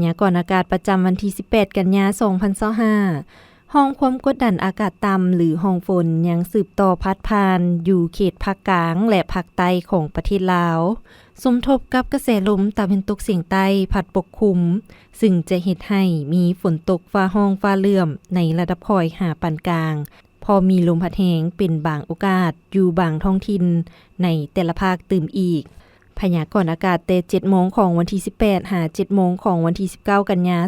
ยากรณ์อากาศประจำวันที่18กันยายน2025ห้องความกดดันอากาศต่ำหรือห้องฝนยังสืบต่อพัดผ่านอยู่เขตภาคกลางและภาคใต้ของประเทศลาวสมทบกับกระแสลมตะวันตกเฉียงใต้พัดปกคลุมซึ่งจะเฮ็ดให้มีฝนตกฟ้าห้องฟ้าเหลื่อมในระดับค่อยหาปานกลางพอมีลมพัดแรงเป็นบางโอกาสอยู่บางท้องถิ่นในแต่ละภาคตื่มอีกพยากรณ์อากาศแต่ 7 โมงของวันที่18หา 7 โมงของวันที่19กันยายน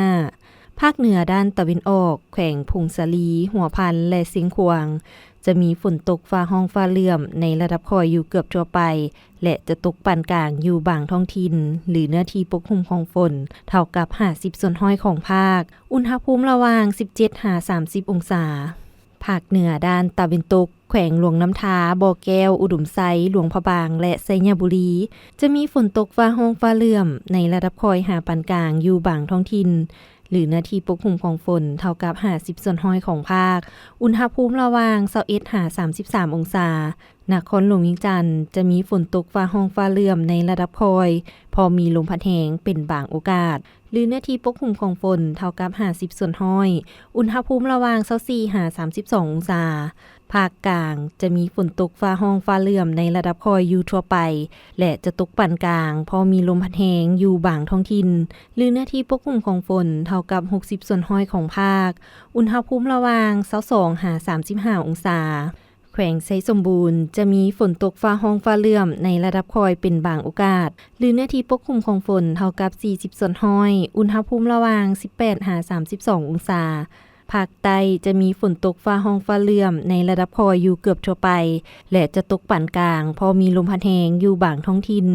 2025ภาคเหนือด้านตะวันออกแขวงพุงสาลี หัวพันและเสียงขวางจะมีฝนตกฟ้าห้องฟ้าเหลื่อมในระดับค่อยอยู่เกือบทั่วไปและจะตกปานกลางอยู่บางท้องถิ่นหรือเนื้อที่ปกคลุมของฝนเท่ากับ50ส่วนห้อยของภาคอุณหภูมิระหว่าง17-30องศาภาคเหนือด้านตะวันตกแขวงหลวงน้ำทาบ่อแก้วอุดมไซหลวงพระบางและไสยบุรีจะมีฝนตกฟ้าห้องฟ้าเหลื่อมในระดับค่อยหาปานกลางอยู่บางท้องถิ่นหรือหน้าที่ปกคลุมของฝนเท่ากับ50ส่วนห้อยของภาคอุณหภูมิระหว่าง21-33องศานครหลวงเวียงจันทน์จะมีฝนตกฟ้าห้องฟ้าเหลื่อมในระดับค่อยพอมีลมพัดแรงเป็นบางโอกาสหรือหน้าที่ปกคลุมของฝนเท่ากับ50ส่วนห้อยอุณหภูมิระหว่าง24-32องศาภาคกลางจะมีฝนตกฟ้าห้องฟ้าเหลื่อมในระดับค่อยอยู่ทั่วไปและจะตกปานกลางพอมีลมพัดแรงอยู่บางท้องถิ่นหรือหน้าที่ปกคลุมของฝนเท่ากับ60ส่วนห้อยของภาคอุณหภูมิระหว่าง22-35องศาแขวงไซสมบูรณ์จะมีฝนตกฟ้าห้องฟ้าเหลื่อมในระดับค่อยเป็นบางโอกาสหรือหน้าที่ปกคลุมของฝนเท่ากับ40ส่วนห้อยอุณหภูมิระหว่าง18-32องศาภาคใต้จะมีฝนตกฟ้าห้องฟ้าเหลื่อมในระดับค่อยอยู่เกือบทั่วไปและจะตกปานกลางพอมีลมพัดแรงอยู่บางท้องถิ่น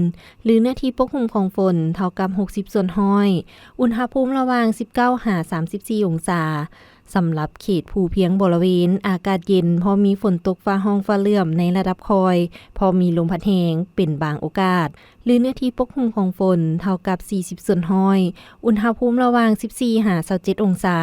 หรือหน้าที่ปกคลุมของฝนเท่ากับ60ส่วนห้อยอุณหภูมิระหว่าง19-34องศาสำหรับเขตภูเพียงบริเวณอากาศเย็นพอมีฝนตกฟ้าห้องฟ้าเหลื่อมในระดับค่อยพอมีลมพัดแรงเป็นบางโอกาสหรือเนื้อที่ปกคลุมของฝนเท่ากับ40ส่วนห้อยอุณหภูมิระหว่าง14-27องศา